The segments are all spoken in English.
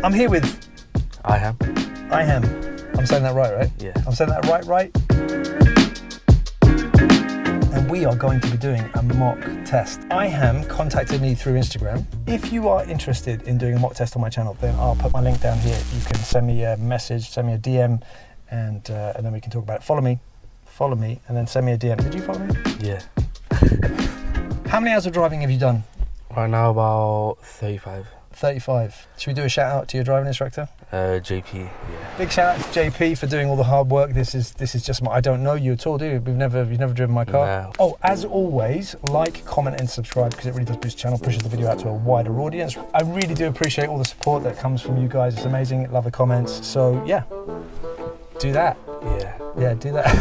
I'm here with Ieham. Ieham. I'm saying that right? Yeah. I'm saying that right? And we are going to be doing a mock test. Ieham contacted me through Instagram. If you are interested in doing a mock test on my channel, then I'll put my link down here. You can send me a message, send me a DM, and then we can talk about it. Follow me, and then send me a DM. Did you follow me? Yeah. How many hours of driving have you done? Right now about 35. 35. Should we do a shout out to your driving instructor? JP, yeah. Big shout out to JP for doing all the hard work. This is just I don't know you at all, do you? You've never driven my car? No. Oh, as always, like, comment and subscribe because it really does boost the channel, pushes the video out to a wider audience. I really do appreciate all the support that comes from you guys. It's amazing. Love the comments. So yeah, do that. Yeah, do that.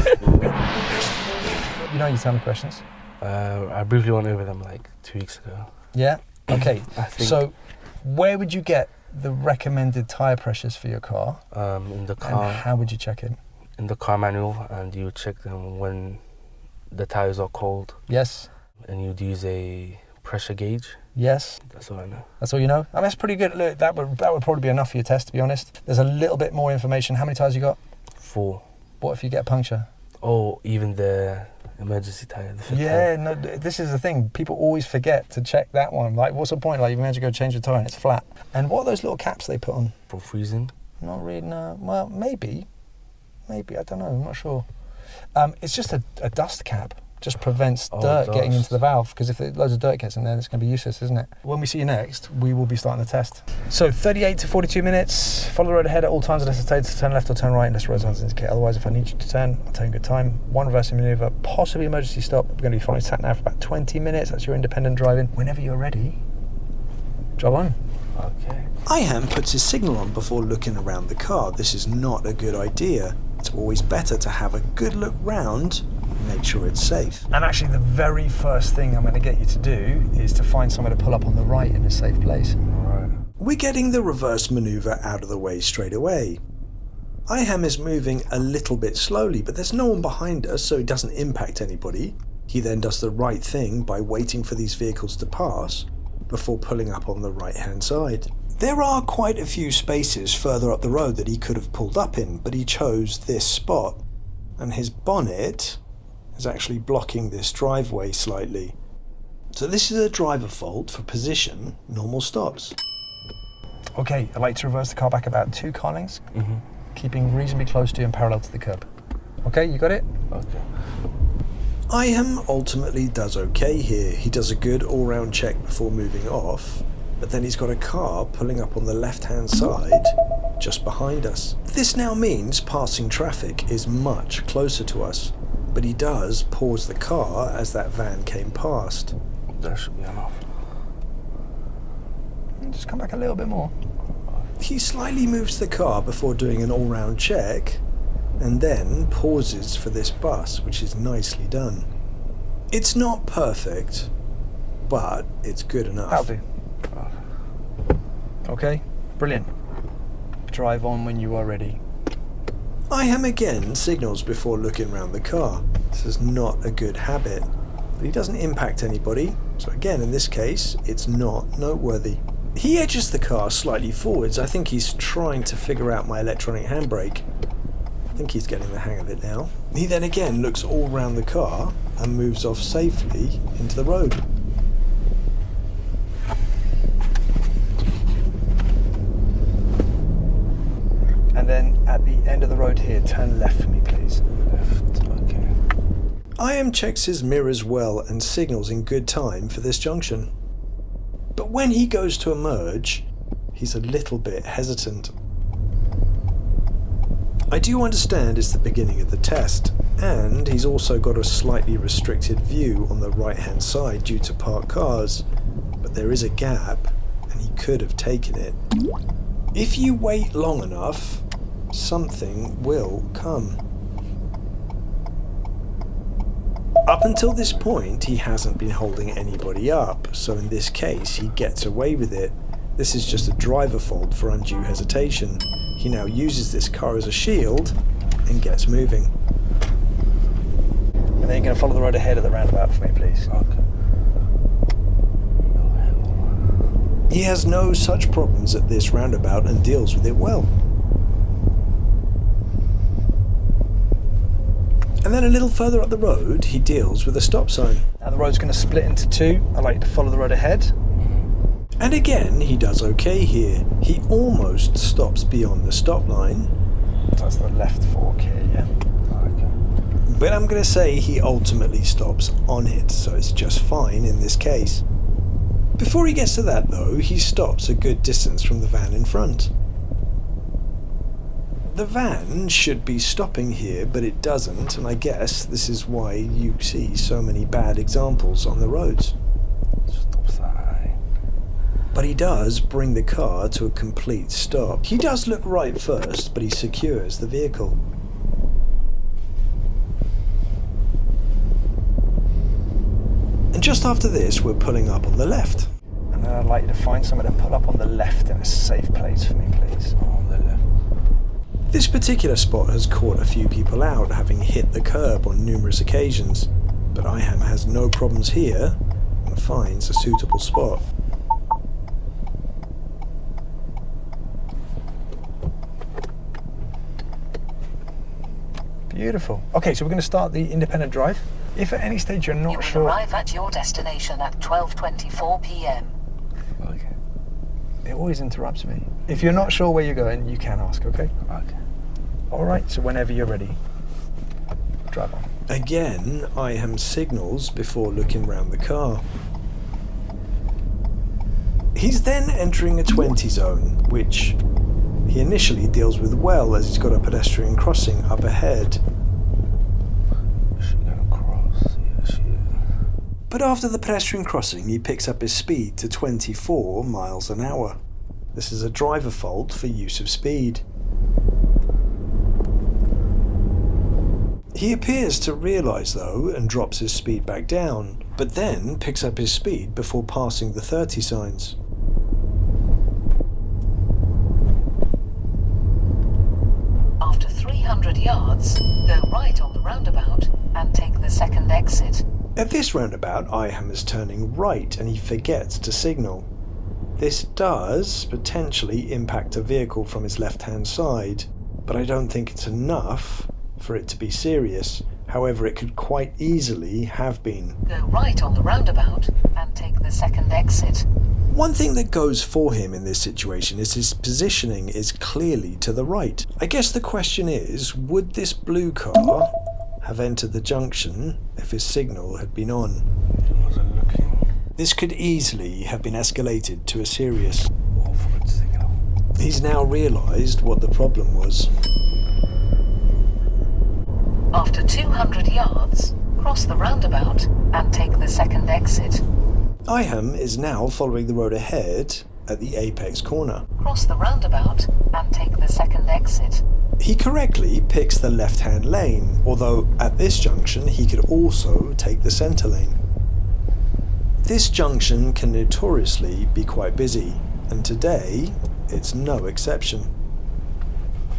You know you tell me questions. I briefly went over them like 2 weeks ago. Yeah? Okay. I think So where would you get the recommended tyre pressures for your car? in the car. And how would you check it? In the car manual, and you check them when the tires are cold. Yes? And you'd use a pressure gauge. Yes? That's all I know. That's all you know? I mean, that's pretty good. Look, that would probably be enough for your test, to be honest. There's a little bit more information. How many tyres you got? 4. What if you get a puncture? Oh, even the emergency tire. The fifth Yeah, tire. no, this is the thing. People always forget to check that one. Like, what's the point? Like, you manage to go change the tyre and it's flat. And what are those little caps they put on? For freezing. Not really, no. Well, maybe. I don't know. I'm not sure. It's just a dust cap. Just prevents dirt getting into the valve, because if loads of dirt gets in there, it's going to be useless, isn't it? When we see you next, we will be starting the test. So 38 to 42 minutes. Follow the road ahead at all times unless it's told to turn left or turn right unless the road signs indicate. Otherwise, if I need you to turn, I'll tell you a good time. 1 reversing manoeuvre, possibly emergency stop. We're going to be following sat nav for about 20 minutes. That's your independent driving. Whenever you're ready, drive on. Okay. Ieham puts his signal on before looking around the car. This is not a good idea. It's always better to have a good look round and make sure it's safe. And actually, the very first thing I'm going to get you to do is to find somewhere to pull up on the right in a safe place. Alright. We're getting the reverse manoeuvre out of the way straight away. Ieham is moving a little bit slowly, but there's no one behind us, so it doesn't impact anybody. He then does the right thing by waiting for these vehicles to pass before pulling up on the right-hand side. There are quite a few spaces further up the road that he could have pulled up in, but he chose this spot, and his bonnet is actually blocking this driveway slightly. So this is a driver fault for position, normal stops. Okay, I'd like to reverse the car back about 2 car lengths, keeping reasonably close to and parallel to the curb. Okay, you got it? Okay. Ieham ultimately does okay here. He does a good all-round check before moving off, but then he's got a car pulling up on the left-hand side just behind us. This now means passing traffic is much closer to us, but he does pause the car as that van came past. That should be enough. Just come back a little bit more. He slightly moves the car before doing an all-round check, and then pauses for this bus, which is nicely done. It's not perfect, but it's good enough. That'll do. Okay, brilliant. Drive on when you are ready. Ieham again signals before looking round the car. This is not a good habit, but he doesn't impact anybody, so again in this case it's not noteworthy. He edges the car slightly forwards. I think he's trying to figure out my electronic handbrake. I think he's getting the hang of it now. He then again looks all round the car and moves off safely into the road. And then at the end of the road here, turn left for me, please. Left. Okay. Ieham checks his mirrors well and signals in good time for this junction. But when he goes to emerge, he's a little bit hesitant. I do understand it's the beginning of the test, and he's also got a slightly restricted view on the right-hand side due to parked cars, but there is a gap, and he could have taken it. If you wait long enough, something will come. Up until this point, he hasn't been holding anybody up, so in this case, he gets away with it. This is just a driver fault for undue hesitation. He now uses this car as a shield and gets moving. And then you're going to follow the road ahead at the roundabout for me, please. Okay. He has no such problems at this roundabout and deals with it well. And then a little further up the road, he deals with a stop sign. Now the road's going to split into two. I like to follow the road ahead. And again, he does okay here. He almost stops beyond the stop line. That's the left fork here, yeah. Okay. But I'm going to say he ultimately stops on it, so it's just fine in this case. Before he gets to that though, he stops a good distance from the van in front. The van should be stopping here, but it doesn't, and I guess this is why you see so many bad examples on the roads. Stop sign. But he does bring the car to a complete stop. He does look right first, but he secures the vehicle. And just after this, we're pulling up on the left. And then I'd like you to find somewhere to pull up on the left in a safe place for me, please. On the left. This particular spot has caught a few people out, having hit the curb on numerous occasions, but Ieham has no problems here and finds a suitable spot. Beautiful. Okay, so we're going to start the independent drive. If at any stage you're You not will sure... arrive at your destination at 12:24 p.m. Okay. It always interrupts me. If you're not sure where you're going, you can ask, okay? Okay. All right, so whenever you're ready, drive on. Again, Ieham signals before looking round the car. He's then entering a 20 zone, which he initially deals with well as he's got a pedestrian crossing up ahead. She's gonna cross. Yeah, she is. But after the pedestrian crossing, he picks up his speed to 24 miles an hour. This is a driver fault for use of speed. He appears to realise though and drops his speed back down, but then picks up his speed before passing the 30 signs. After 300 yards, go right on the roundabout and take the second exit. At this roundabout, Ieham is turning right and he forgets to signal. This does potentially impact a vehicle from his left-hand side, but I don't think it's enough for it to be serious. However, it could quite easily have been. Go right on the roundabout and take the second exit. One thing that goes for him in this situation is his positioning is clearly to the right. I guess the question is, would this blue car have entered the junction if his signal had been on? He wasn't looking. This could easily have been escalated to a serious. Forward signal. He's now realised what the problem was. After 200 yards, cross the roundabout and take the second exit. Ieham is now following the road ahead at the apex corner. Cross the roundabout and take the second exit. He correctly picks the left-hand lane, although at this junction he could also take the centre lane. This junction can notoriously be quite busy, and today it's no exception.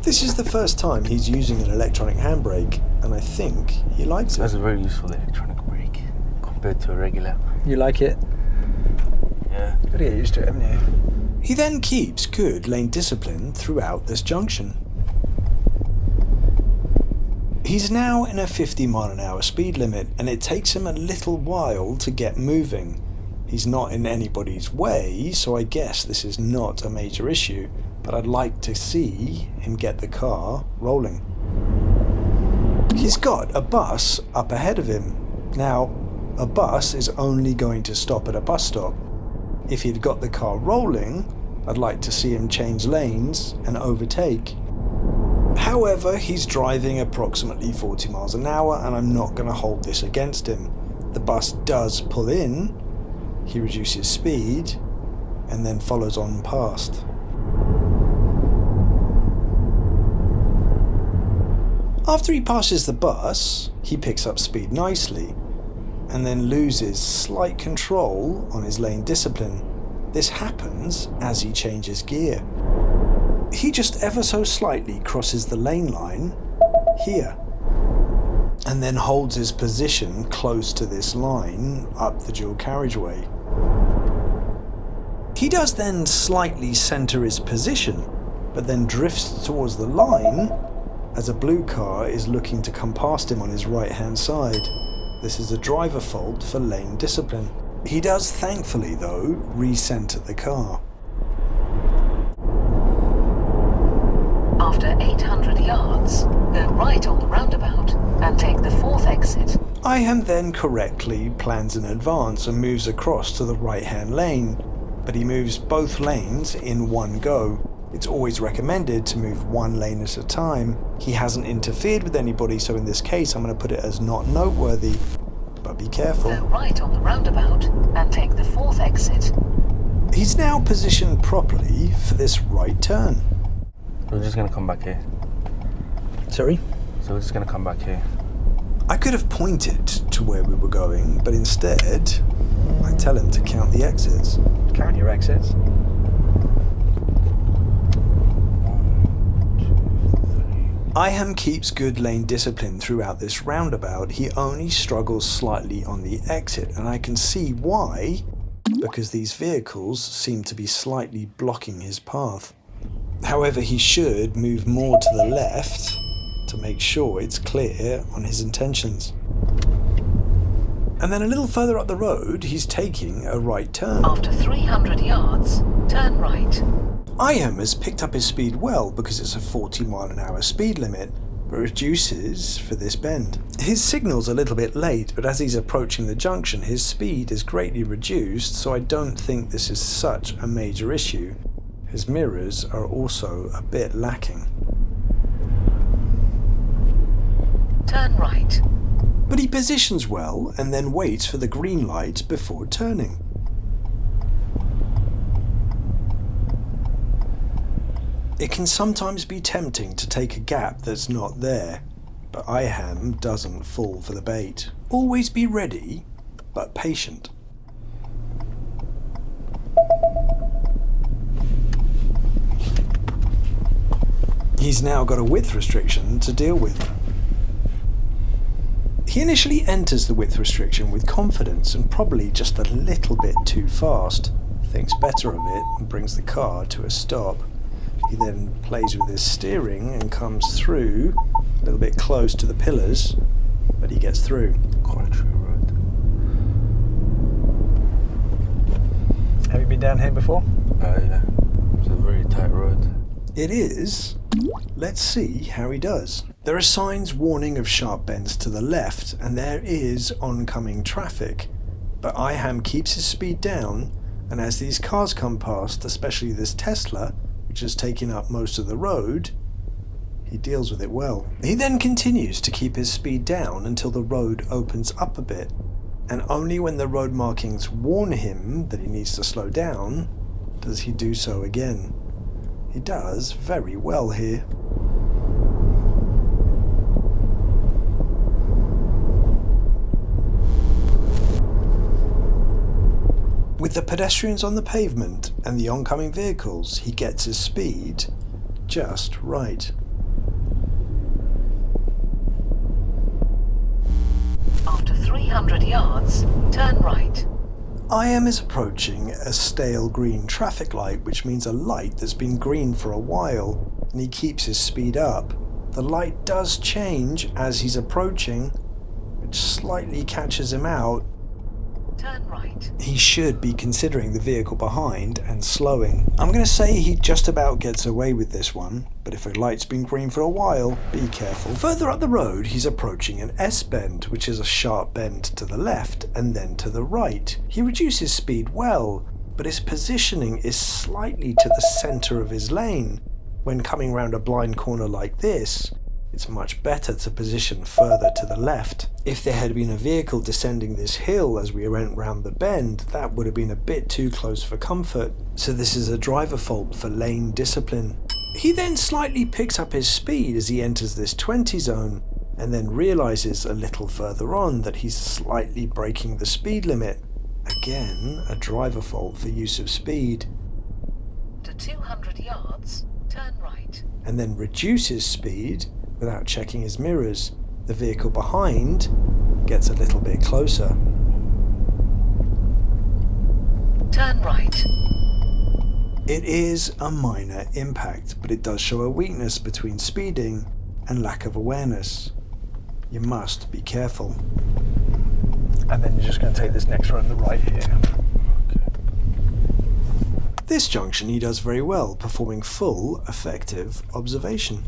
This is the first time he's using an electronic handbrake, and I think he likes That's it. a very useful electronic brake compared to a regular. You like it? Yeah. You've got to get used to it, haven't you? He then keeps good lane discipline throughout this junction. He's now in a 50 mile an hour speed limit, and it takes him a little while to get moving. He's not in anybody's way, so I guess this is not a major issue, but I'd like to see him get the car rolling. He's got a bus up ahead of him. Now, a bus is only going to stop at a bus stop. If he'd got the car rolling, I'd like to see him change lanes and overtake. However, he's driving approximately 40 miles an hour, and I'm not going to hold this against him. The bus does pull in, he reduces speed, and then follows on past. After he passes the bus, he picks up speed nicely, and then loses slight control on his lane discipline. This happens as he changes gear. He just ever so slightly crosses the lane line here, and then holds his position close to this line up the dual carriageway. He does then slightly centre his position, but then drifts towards the line as a blue car is looking to come past him on his right-hand side. This is a driver fault for lane discipline. He does thankfully, though, re-centre the car. After 800 yards, go right on the roundabout and take the 4th exit. Ieham then correctly plans in advance and moves across to the right-hand lane, but he moves both lanes in one go. It's always recommended to move one lane at a time. He hasn't interfered with anybody, so in this case I'm going to put it as not noteworthy, but be careful. Go right on the roundabout and take the 4th exit. He's now positioned properly for this right turn. We're just going to come back here. Sorry? So we're just going to come back here. I could have pointed to where we were going, but instead I tell him to count the exits. Count your exits. 1, 2, 3. Ieham keeps good lane discipline throughout this roundabout. He only struggles slightly on the exit, and I can see why, because these vehicles seem to be slightly blocking his path. However, he should move more to the left to make sure it's clear on his intentions. And then a little further up the road, he's taking a right turn. After 300 yards, turn right. Ieham has picked up his speed well because it's a 40-mile-an-hour speed limit, but reduces for this bend. His signal's a little bit late, but as he's approaching the junction, his speed is greatly reduced, so I don't think this is such a major issue. His mirrors are also a bit lacking. Turn right. But he positions well and then waits for the green light before turning. It can sometimes be tempting to take a gap that's not there, but Ieham doesn't fall for the bait. Always be ready, but patient. He's now got a width restriction to deal with. He initially enters the width restriction with confidence and probably just a little bit too fast, thinks better of it and brings the car to a stop. He then plays with his steering and comes through a little bit close to the pillars, but he gets through. Country road. Have you been down here before? Yeah. It's a very tight road. It is. Let's see how he does. There are signs warning of sharp bends to the left, and there is oncoming traffic, but Ieham keeps his speed down, and as these cars come past, especially this Tesla, which has taken up most of the road, he deals with it well. He then continues to keep his speed down until the road opens up a bit, and only when the road markings warn him that he needs to slow down does he do so again. He does very well here. With the pedestrians on the pavement and the oncoming vehicles, he gets his speed just right. After 300 yards, turn right. Ieham is approaching a stale green traffic light, which means a light that's been green for a while, and he keeps his speed up. The light does change as he's approaching, which slightly catches him out. Turn right. He should be considering the vehicle behind and slowing. I'm going to say he just about gets away with this one, but if a light's been green for a while, be careful. Further up the road, he's approaching an S-bend, which is a sharp bend to the left and then to the right. He reduces speed well, but his positioning is slightly to the centre of his lane. When coming round a blind corner like this, it's much better to position further to the left. If there had been a vehicle descending this hill as we went round the bend, that would have been a bit too close for comfort. So this is a driver fault for lane discipline. He then slightly picks up his speed as he enters this 20 zone, and then realises a little further on that he's slightly breaking the speed limit. Again, a driver fault for use of speed. To 200 yards, turn right. And then reduces speed without checking his mirrors. The vehicle behind gets a little bit closer. Turn right. It is a minor impact, but it does show a weakness between speeding and lack of awareness. You must be careful. And then you're just going to take this next road on the right here. This junction he does very well, performing full, effective observation.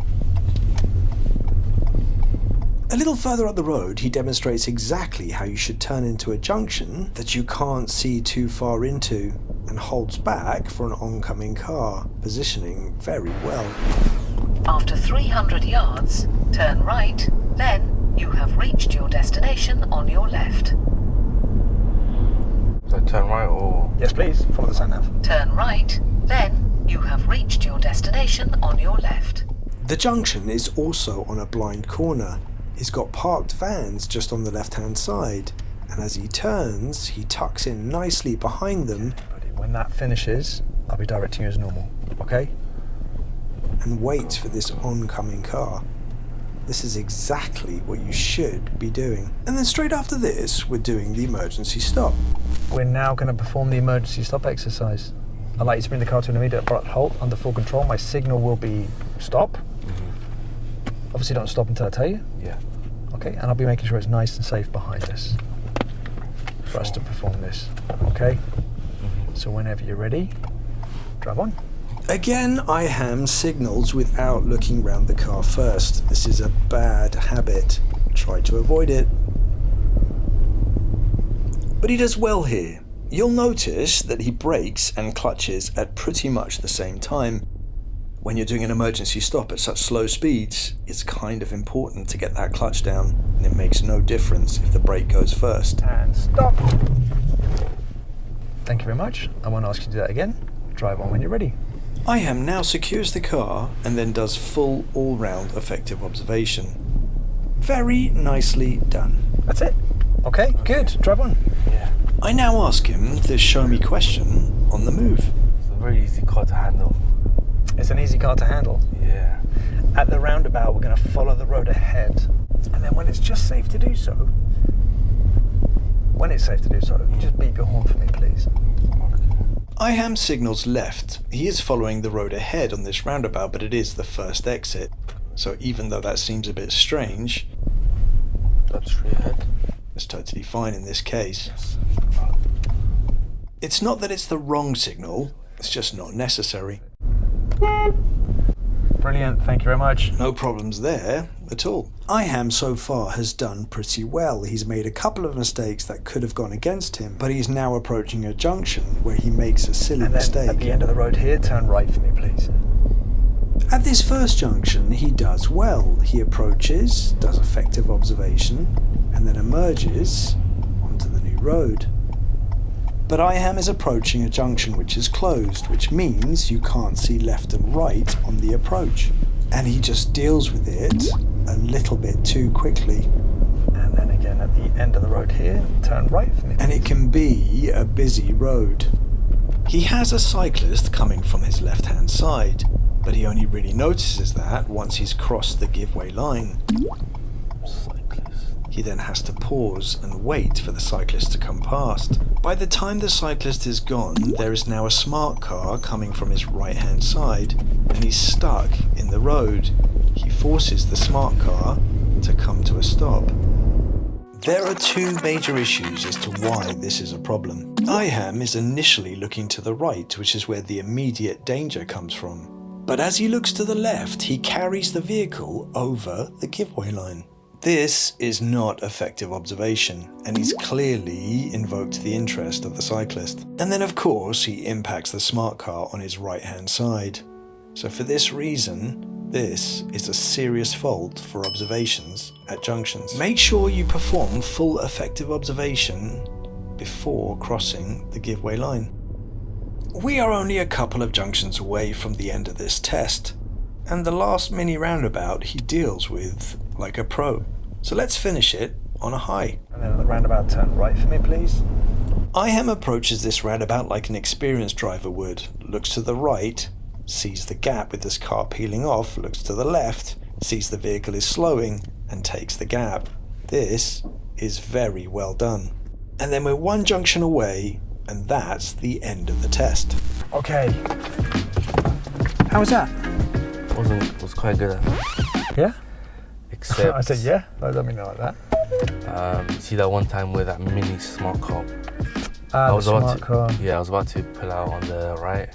A little further up the road, he demonstrates exactly how you should turn into a junction that you can't see too far into, and holds back for an oncoming car, positioning very well. After 300 yards, turn right, then you have reached your destination on your left. So turn right or... Yes, please. Follow the sign nav. Turn right, then you have reached your destination on your left. The junction is also on a blind corner. He's got parked vans just on the left-hand side, and as he turns, he tucks in nicely behind them. When that finishes, I'll be directing you as normal, okay? And waits for this oncoming car. This is exactly what you should be doing. And then straight after this, we're doing the emergency stop. We're now going to perform the emergency stop exercise. I'd like you to bring the car to an immediate abrupt halt under full control. My signal will be stop. Obviously don't stop until I tell you. Yeah. Okay, and I'll be making sure it's nice and safe behind us for us to perform this, okay? So whenever you're ready, drive on. Again, Ieham signals without looking round the car first. This is a bad habit. Try to avoid it. But he does well here. You'll notice that he brakes and clutches at pretty much the same time. When you're doing an emergency stop at such slow speeds, it's kind of important to get that clutch down, and it makes no difference if the brake goes first. And stop. Thank you very much. I won't ask you to do that again. Drive on when you're ready. Ieham now secures the car and then does full all-round effective observation. Very nicely done. That's it. Okay, good. Drive on. Yeah. I now ask him the show me question on the move. It's a very easy car to handle. It's an easy car to handle. Yeah. At the roundabout, we're going to follow the road ahead. And then when it's just safe to do so, just beep your horn for me, please. Ieham signals left. He is following the road ahead on this roundabout, but it is the first exit. So even though that seems a bit strange, That's straight ahead. it's totally fine in this case. Yes. It's not that it's the wrong signal, it's just not necessary. Brilliant, thank you very much. No problems there at all. Ieham so far has done pretty well. He's made a couple of mistakes that could have gone against him, but he's now approaching a junction where he makes a silly And then mistake. at the end of the road here, turn right for me, please. At this first junction, he does well. He approaches, does effective observation, and then emerges onto the new road. But Ieham is approaching a junction which is closed, which means you can't see left and right on the approach. And he just deals with it a little bit too quickly. And then again at the end of the road here, turn right for me. And it can be a busy road. He has a cyclist coming from his left-hand side, but he only really notices that once he's crossed the giveaway line. He then has to pause and wait for the cyclist to come past. By the time the cyclist is gone, there is now a smart car coming from his right-hand side, and he's stuck in the road. He forces the smart car to come to a stop. There are two major issues as to why this is a problem. Ieham is initially looking to the right, which is where the immediate danger comes from. But as he looks to the left, he carries the vehicle over the giveaway line. This is not effective observation, and he's clearly invoked the interest of the cyclist. And then of course he impacts the smart car on his right-hand side. So for this reason, this is a serious fault for observations at junctions. Make sure you perform full effective observation before crossing the giveaway line. We are only a couple of junctions away from the end of this test, and the last mini roundabout he deals with like a pro. So let's finish it on a high. And then at the roundabout, turn right for me, please. Ieham approaches this roundabout like an experienced driver would. Looks to the right, sees the gap with his car peeling off, looks to the left, sees the vehicle is slowing, and takes the gap. This is very well done. And then we're one junction away, and that's the end of the test. Okay. How was that? It was quite good. Yeah? Except I said yeah. I don't mean it like that. see that one time with that mini smart car. I was about to pull out on the right,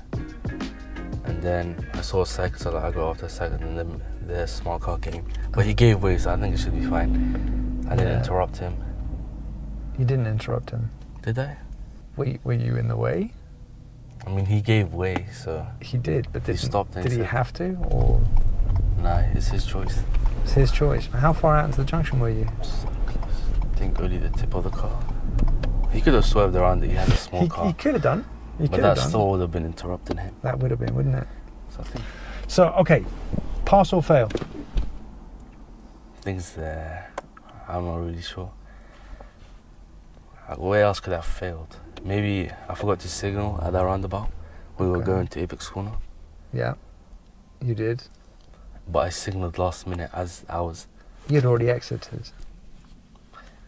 and then I saw a cycle, so I got off the cycle, and then the smart car came. But he gave way, so I think it should be fine. I didn't interrupt him. You didn't interrupt him. Did I? Were you in the way? I mean, he gave way, so... He did, but he stopped. Did he have to, or...? Nah, it's his choice. It's his choice. How far out into the junction were you? So close. I think only the tip of the car. He could have swerved around it. He had a small car. He could have done. But that still would have been interrupting him. That would have been, wouldn't it? So, okay. Pass or fail? Things I'm not really sure. Where else could I have failed? Maybe I forgot to signal at that roundabout. We were going to Apex Corner. Yeah, you did. But I signaled last minute as I was... You'd already exited.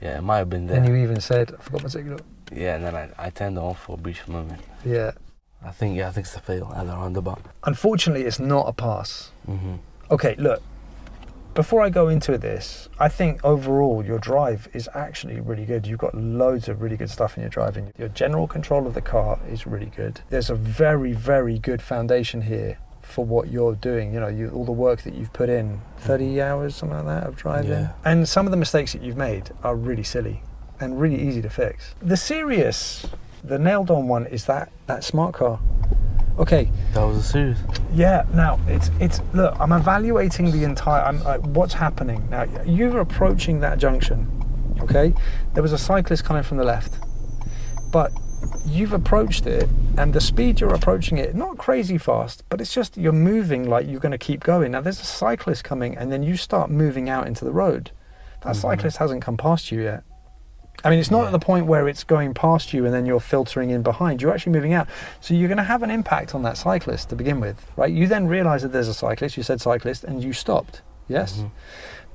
Yeah, it might have been there. And you even said, I forgot my signal. Yeah, and then I turned it on for a brief moment. Yeah. I think it's a fail at the roundabout. Unfortunately, it's not a pass. Mm-hmm. Okay, look. Before I go into this, I think overall your drive is actually really good. You've got loads of really good stuff in your driving. Your general control of the car is really good. There's a very, very good foundation here for what you're doing. You know, all the work that you've put in, 30 hours, something like that, of driving. Yeah. And some of the mistakes that you've made are really silly and really easy to fix. The nailed on one is that smart car. Okay. That was a serious. Yeah. Now it's look. I'm evaluating the entire. What's happening now? You're approaching that junction. Okay. There was a cyclist coming from the left, but you've approached it, and the speed you're approaching it, not crazy fast, but it's just you're moving like you're going to keep going. Now there's a cyclist coming, and then you start moving out into the road. That cyclist hasn't come past you yet. I mean, it's not at the point where it's going past you and then you're filtering in behind. You're actually moving out. So you're going to have an impact on that cyclist to begin with, right? You then realise that there's a cyclist, you said cyclist, and you stopped, yes? Mm-hmm.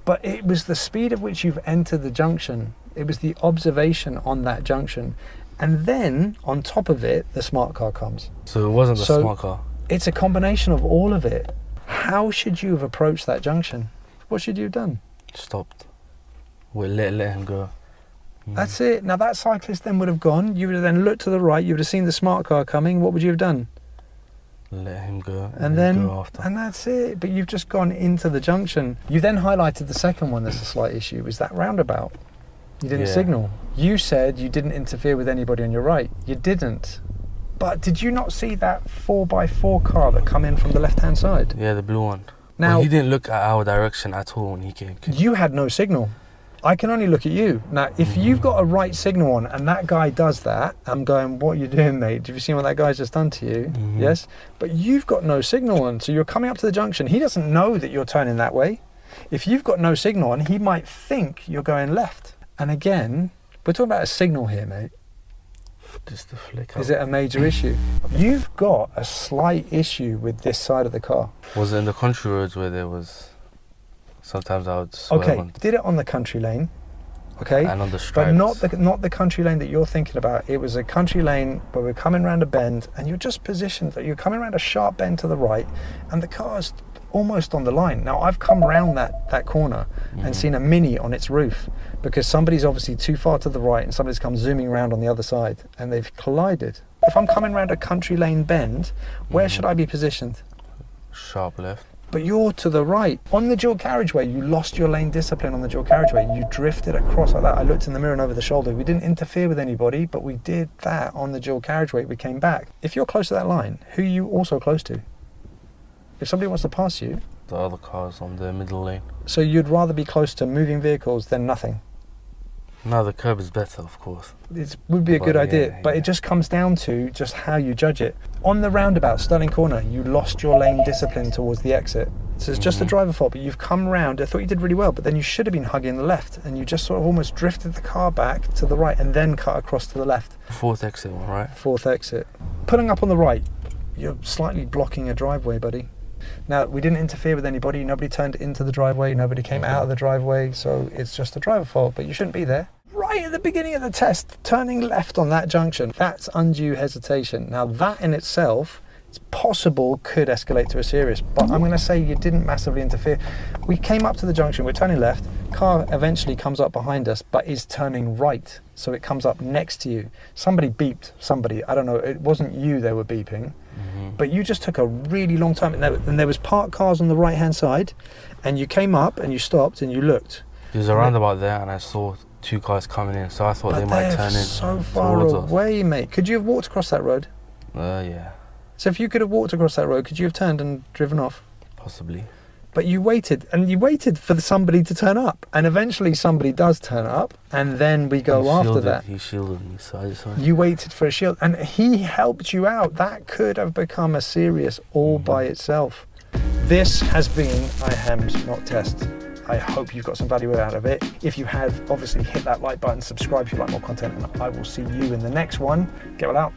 But it was the speed at which you've entered the junction. It was the observation on that junction. And then, on top of it, the smart car comes. So it wasn't the smart car? It's a combination of all of it. How should you have approached that junction? What should you have done? Stopped. We'll let him go. That's it. Now that cyclist then would have gone. You would have then looked to the right. You would have seen the smart car coming. What would you have done? Let him go. And then go after. And that's it. But you've just gone into the junction. You then highlighted the second one. That's a slight issue. Was that roundabout? You didn't signal. You said you didn't interfere with anybody on your right. You didn't. But did you not see that 4x4 car that come in from the left-hand side? Yeah, the blue one. Now well, he didn't look at our direction at all when he came. You had no signal. I can only look at you. Now, if you've got a right signal on and that guy does that, I'm going, what are you doing, mate? Have you seen what that guy's just done to you? Mm-hmm. Yes? But you've got no signal on, so you're coming up to the junction. He doesn't know that you're turning that way. If you've got no signal on, he might think you're going left. And again, we're talking about a signal here, mate. Just a flick up. Is it a major issue? You've got a slight issue with this side of the car. Was it in the country roads where there was... Sometimes I would swerve on... did it on the country lane, okay? And on the stripes. But not the country lane that you're thinking about. It was a country lane where we're coming around a bend and you're just positioned, that you're coming around a sharp bend to the right and the car's almost on the line. Now, I've come round that corner and seen a Mini on its roof because somebody's obviously too far to the right and somebody's come zooming around on the other side and they've collided. If I'm coming around a country lane bend, where should I be positioned? Sharp left. But you're to the right. On the dual carriageway, you lost your lane discipline on the dual carriageway. You drifted across like that. I looked in the mirror and over the shoulder. We didn't interfere with anybody, but we did that on the dual carriageway. We came back. If you're close to that line, who are you also close to? If somebody wants to pass you... The other car's on the middle lane. So you'd rather be close to moving vehicles than nothing? No, the curb is better, of course. It would be a good idea, but it just comes down to just how you judge it. On the roundabout, Stirling Corner, you lost your lane discipline towards the exit. So it's just the driver fault, but you've come round. I thought you did really well, but then you should have been hugging the left, and you just sort of almost drifted the car back to the right and then cut across to the left. Fourth exit one, right? Fourth exit. Pulling up on the right, you're slightly blocking a driveway, buddy. Now, we didn't interfere with anybody. Nobody turned into the driveway. Nobody came out of the driveway. So it's just a driver fault, but you shouldn't be there. right at the beginning of the test, turning left on that junction, that's undue hesitation. Now that in itself, it's possible could escalate to a serious, but I'm going to say you didn't massively interfere. We came up to the junction, we're turning left, car eventually comes up behind us, but is turning right, so it comes up next to you. Somebody beeped, I don't know, it wasn't you they were beeping, but you just took a really long time, and there was parked cars on the right-hand side, and you came up and you stopped and you looked. There's a roundabout there, and I saw 2 cars coming in, so I thought they might turn in. So far away, mate. Could you have walked across that road? Yeah. So if you could have walked across that road, could you have turned and driven off? Possibly. But you waited, and you waited for somebody to turn up, and eventually somebody does turn up, and then we go after that. He shielded me, so I just went. You waited for a shield, and he helped you out. That could have become a serious all by itself. This has been Ieham's mock test. I hope you've got some value out of it. If you have, obviously hit that like button, subscribe if you like more content, and I will see you in the next one. Get well out.